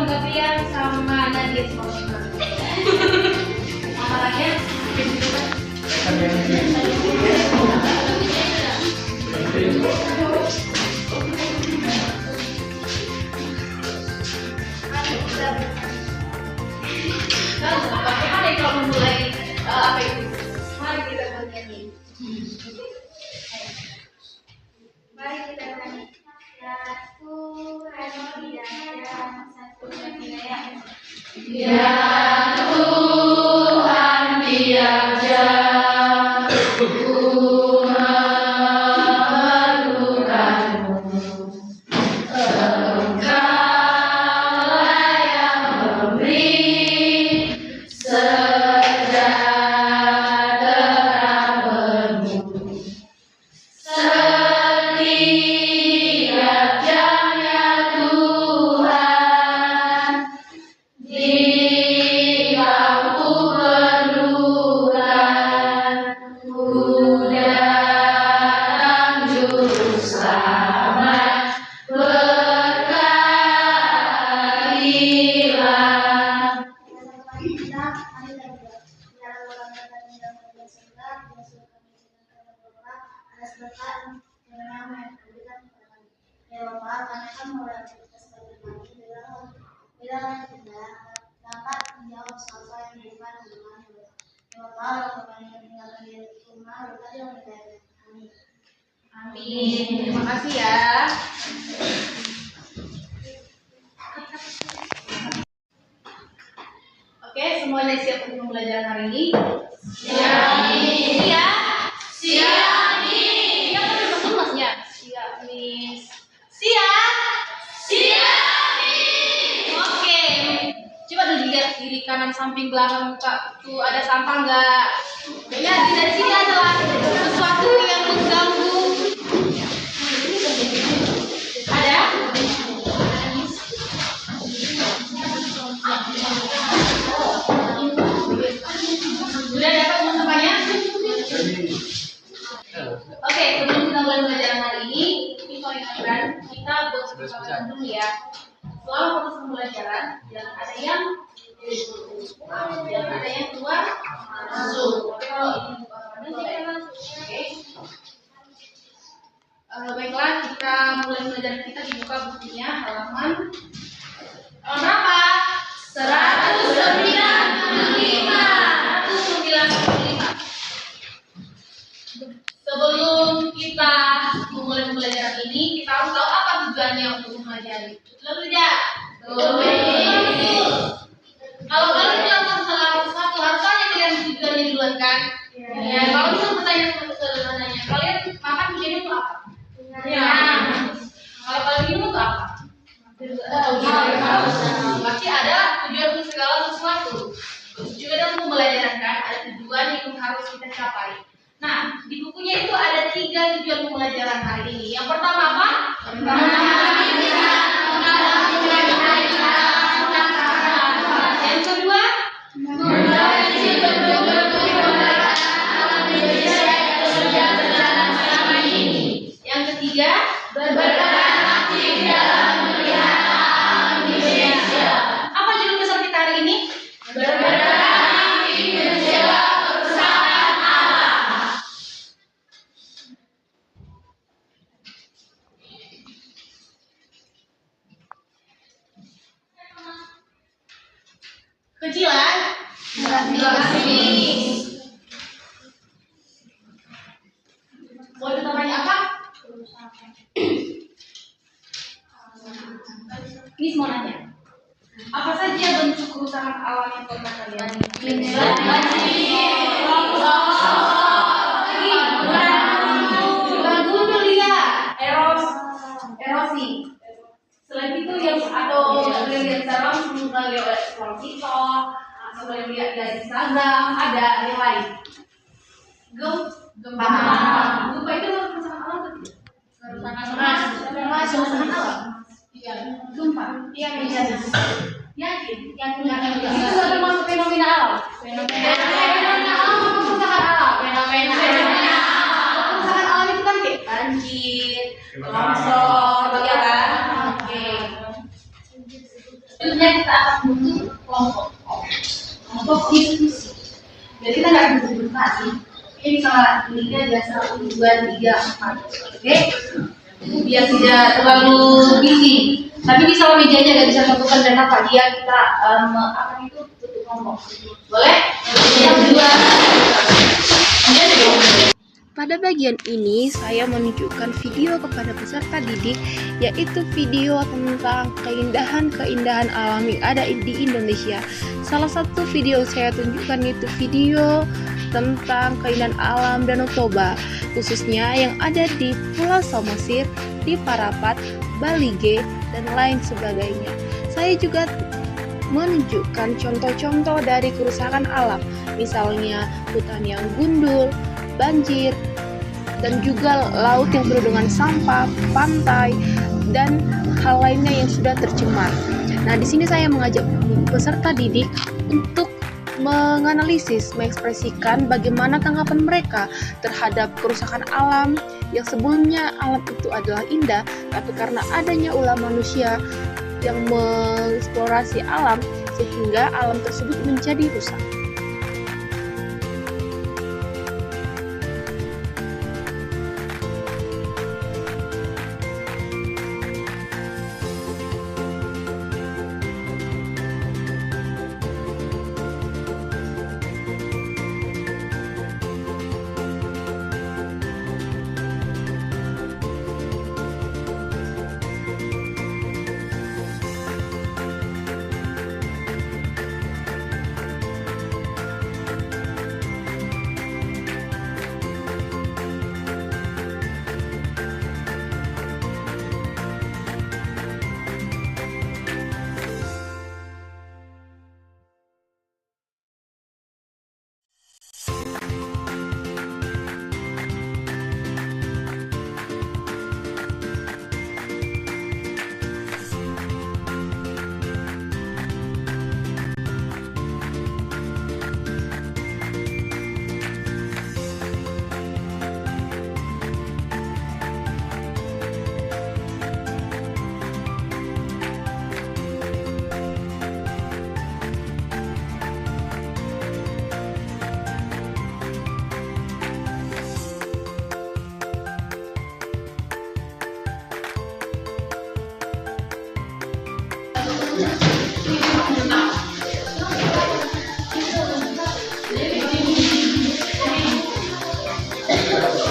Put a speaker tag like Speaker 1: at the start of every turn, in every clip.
Speaker 1: Gabriel sama Nadia Sosma. Amalnya kalau memulai apa itu? Mari kita bernyanyi. Mari kita bernyanyi. Ya Tuhan biarkan Amin. Terima kasih ya. Oke, semuanya siap untuk pembelajaran hari ini? Siap. Siap. Siap. Siap kan betul masnya? Siap, Miss. Siap. Siap. Oke. Coba dilihat kiri kanan samping belakang muka. Tuh ada sampah nggak? Ya, tidak sini adalah sesuatu yang mengganggu. Ada? Sudah dapat teman-temannya? Oke, sebelum kita mulai pelajaran hari ini ingatkan kita buat kesepakatan dulu ya. Selama proses pembelajaran, jangan ada yang keluar masuk. Tapi kalau ini buka oke. Baiklah, kita mulai pelajaran kita dibuka bukunya halaman berapa? 195. Sebelum kita memulai pembelajaran ini, kita harus tahu apa tujuannya untuk mempelajari. Betul tidak? Betul. Kalau kalian melakukan salah satu, harusnya kalian tujuannya duluan kan? Ya. Kalau bisa bertanya sama saudaranya, kalian makan tujuannya untuk apa? Ya. Kalau kalian minum untuk apa? Pasti ada tujuan untuk segala sesuatu. Juga dalam pembelajaran kan ada tujuan yang harus kita capai. Nah, di bukunya itu ada 3 tujuan pembelajaran hari ini. Yang pertama apa? Yang kedua? Yang ketiga? Beraktif dalam melihara Indonesia. Apa judul besar kita hari ini? Beraktif menjaga kerusakan alam. Kecilan? Mau ditanya apa? Ini mau nanya. Apa saja bentuk kerusakan alam yang pernah kalian erosi. Selain itu yang atau kalian lihat dalam kalian lihat scroll TikTok, atau kalian lihat dari Instagram, ada yang lain. Gempa itu kerusakan alam atau tidak? Kerusakan alam. Iya, gempa. Iya, yakin. Itu termasuk fenomena alam. Fenomena alam kerusakan alam. Fenomena alam. Kerusakan alam itu kan kayak banjir, longsor, ya kan? Oke. Selanjutnya kita akan membentuk kelompok. Kelompok diskusi. Jadi kita nggak bisa berdiskusi. Ini salah ini ada 1, 2, 3, 4. Oke? Itu biar tidak terlalu busy. Tapi di sama mejanya nggak bisa satukan dan apa dia kita apa itu tutup kelompok. Boleh? Yang kedua.
Speaker 2: Pada bagian ini, saya menunjukkan video kepada peserta didik, yaitu video tentang keindahan-keindahan alam yang ada di Indonesia. Salah satu video saya tunjukkan itu video tentang keindahan alam Danau Toba, khususnya yang ada di Pulau Samosir, di Parapat, Balige, dan lain sebagainya. Saya juga menunjukkan contoh-contoh dari kerusakan alam, misalnya hutan yang gundul, banjir, dan juga laut yang penuh dengan sampah, pantai, dan hal lainnya yang sudah tercemar. Nah, di sini saya mengajak peserta didik untuk menganalisis, mengekspresikan bagaimana tanggapan mereka terhadap kerusakan alam yang sebelumnya alam itu adalah indah, tapi karena adanya ulah manusia yang mengeksplorasi alam sehingga alam tersebut menjadi rusak.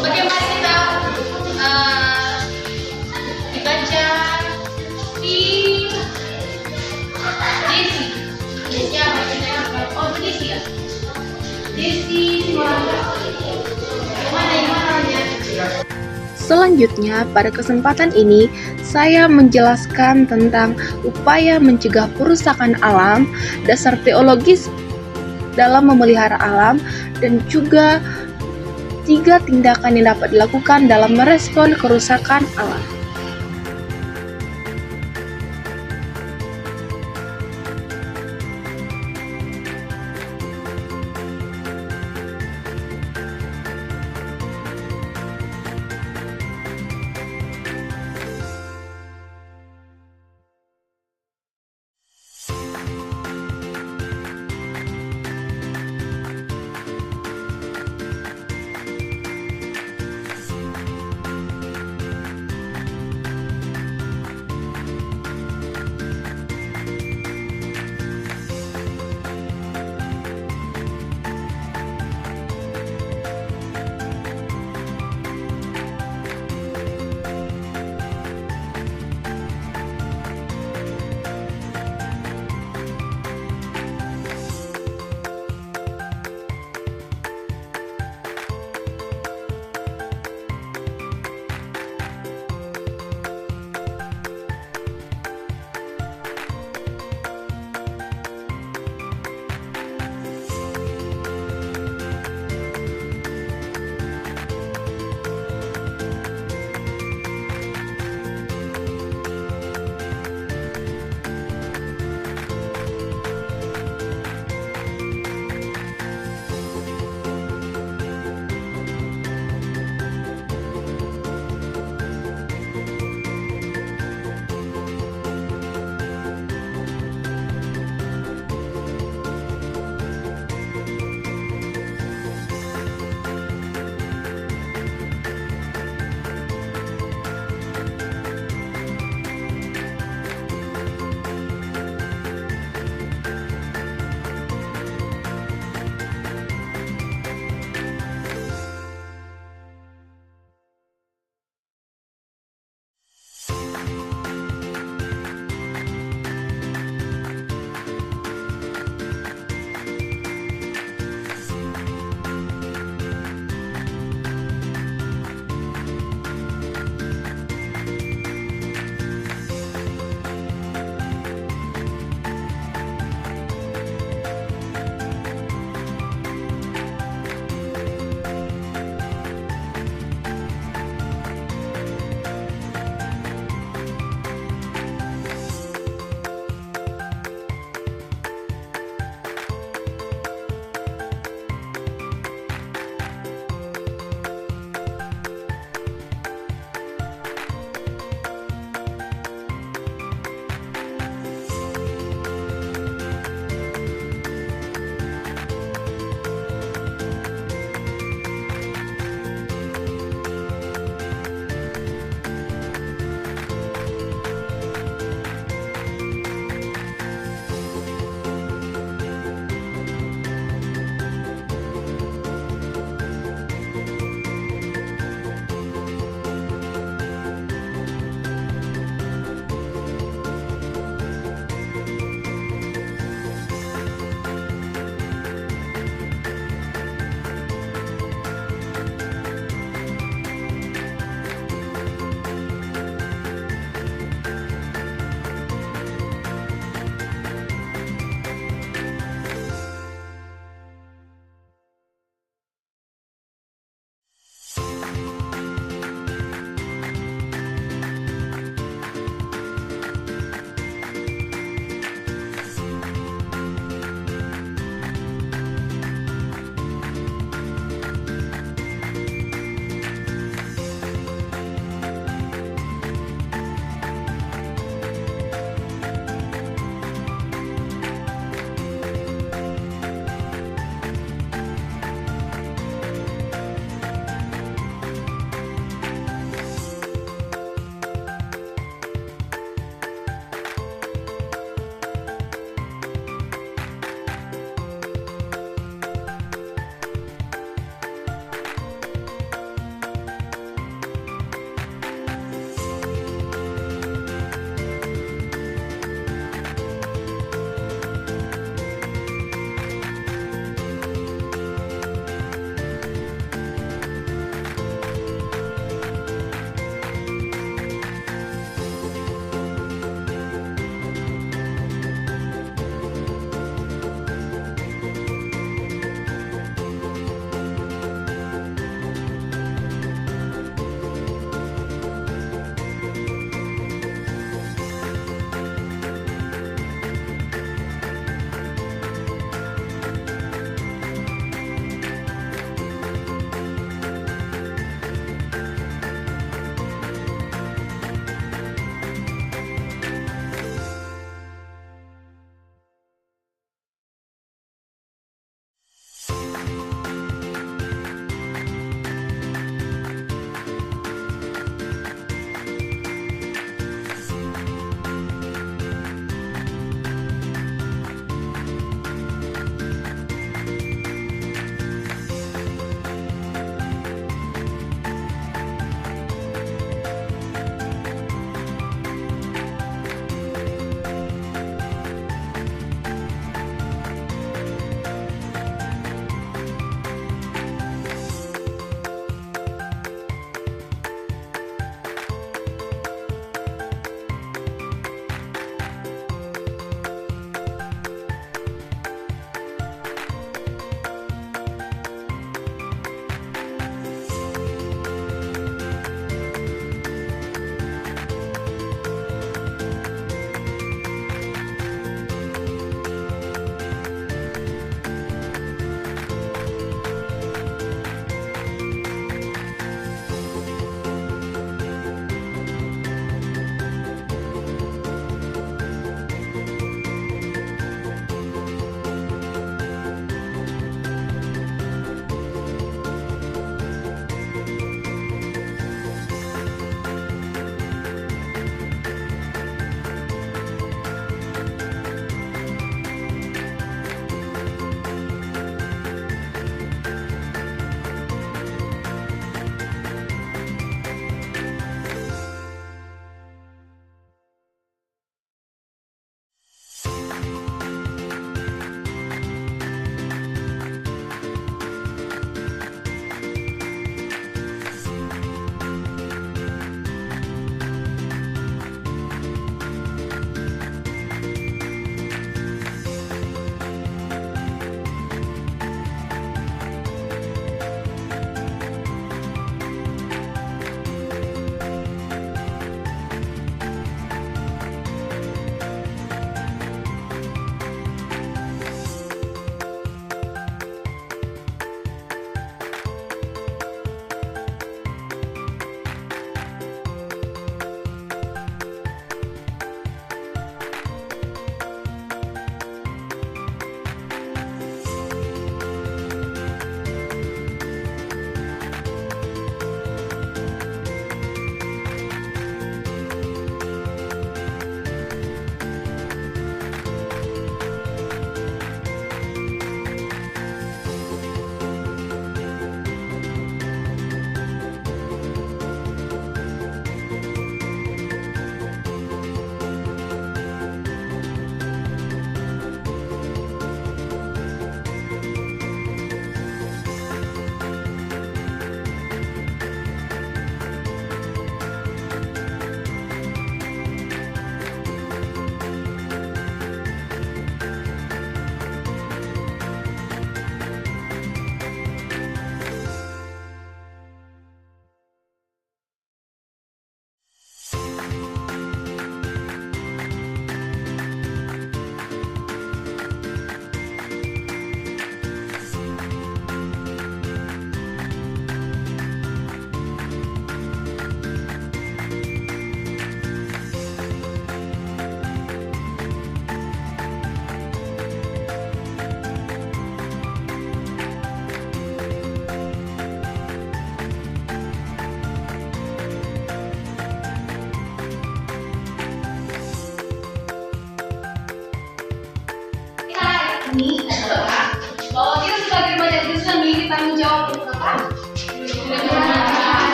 Speaker 1: Bagaimana kita dibaca di Desi. Desi apa kita? Oh, Desi ya. Desi Siwanda. Gimana namanya?
Speaker 2: Selanjutnya, pada kesempatan ini, saya menjelaskan tentang upaya mencegah perusakan alam, dasar teologis dalam memelihara alam, dan juga 3 tindakan yang dapat dilakukan dalam merespon kerusakan alam.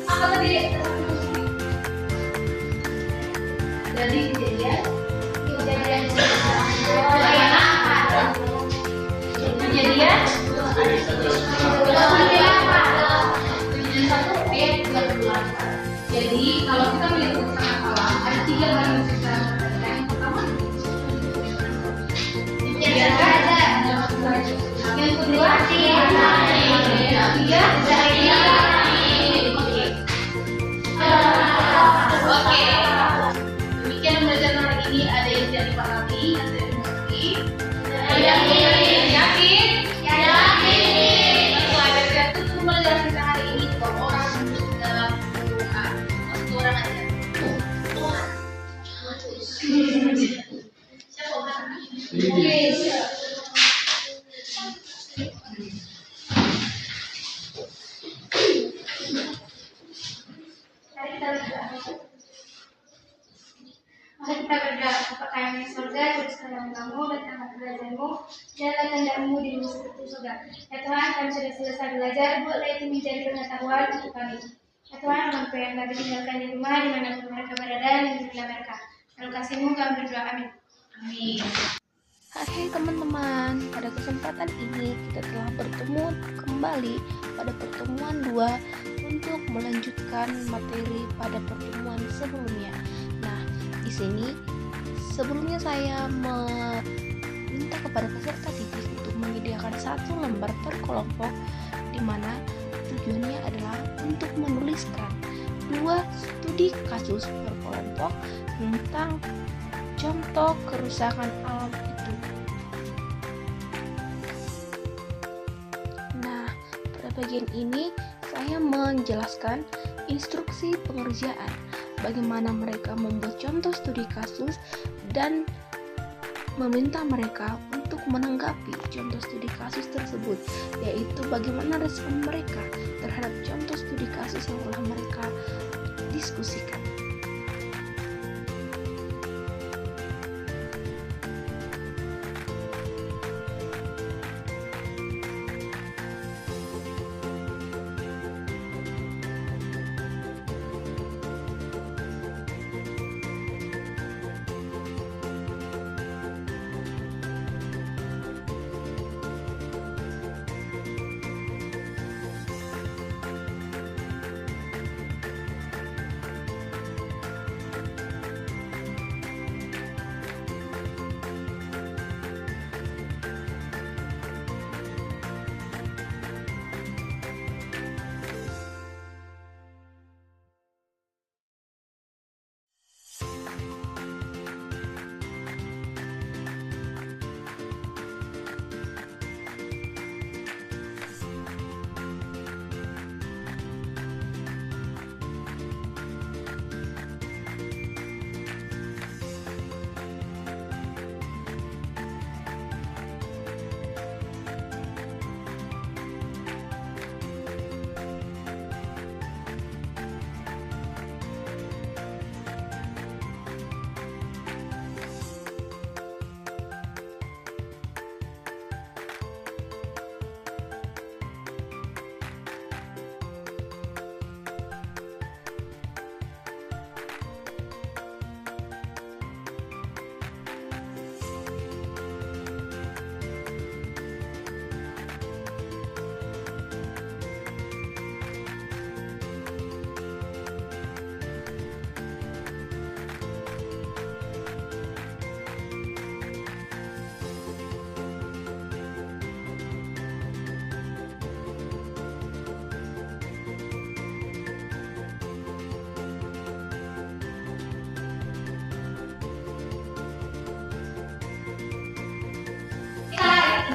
Speaker 1: Apa tadi? Jadi kejadian kejadian satu ayat 38. Jadi kalau kita melihat keterangan alam ada 3 hal yang bisa kita perhatikan. Yang pertama yang kedua oke. Demikian belajar hari ini, ada yang tidak dipahami, ada yang mengerti. Yakin. Ada satu pembelajaran kita hari ini dua orang dalam doa. Satu orang aja. Siapa orang? Oke.
Speaker 3: Mari kita berdoa. Bapa kami yang surga, kuduskan namamu, datanglah kerajaanmu, jalanlah kehendakmu di bumi seperti di surga. Ya Tuhan, kami sudah selesai belajar, buatlah itu menjadi pengetahuan untuk kami. Ya Tuhan, orang tua yang kami tinggalkan di rumah, dimanapun mereka berada, lindungilah mereka. Dalam kasih-Mu kami berdoa, amin.
Speaker 1: Amin.
Speaker 2: Hai teman-teman, pada kesempatan ini kita telah bertemu kembali pada pertemuan 2 untuk melanjutkan materi pada pertemuan sebelumnya. Nah, di sini sebelumnya saya meminta kepada peserta didik untuk menyediakan 1 lembar per kelompok, di mana tujuannya adalah untuk menuliskan 2 studi kasus per kelompok tentang contoh kerusakan alam itu. Nah, pada bagian ini saya menjelaskan instruksi pengerjaan, bagaimana mereka membuat contoh studi kasus dan meminta mereka untuk menanggapi contoh studi kasus tersebut, yaitu bagaimana respon mereka terhadap contoh studi kasus yang telah mereka diskusikan.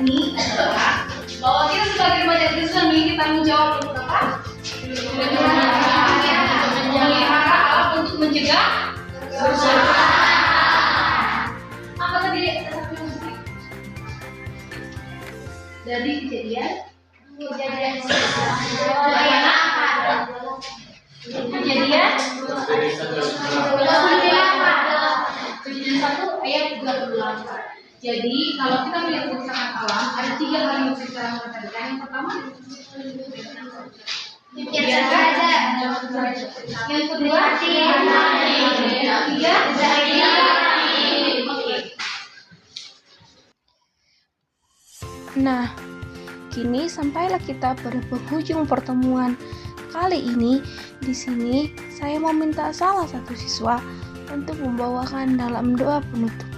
Speaker 1: Ini adalah bahwa kita sebagai remaja Kristen memiliki tanggung jawab untuk apa? Memelihara alam untuk mencegah kerusakan. Apa tadi? Dari kejadian kejadian 1 ayat 38. Jadi kalau kita melihat kerusakan alam ulang, ada 3 hal yang bisa kita perhatikan. Yang pertama,
Speaker 3: Biasa saja.
Speaker 1: yang kedua, yang ketiga, oke.
Speaker 2: Nah, kini sampailah kita pada penghujung pertemuan kali ini. Di sini saya mau minta salah satu siswa untuk membawakan dalam doa penutup.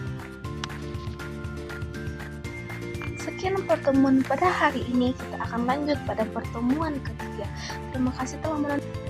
Speaker 2: Sekian pertemuan pada hari ini, kita akan lanjut pada pertemuan ketiga. Terima kasih telah menonton.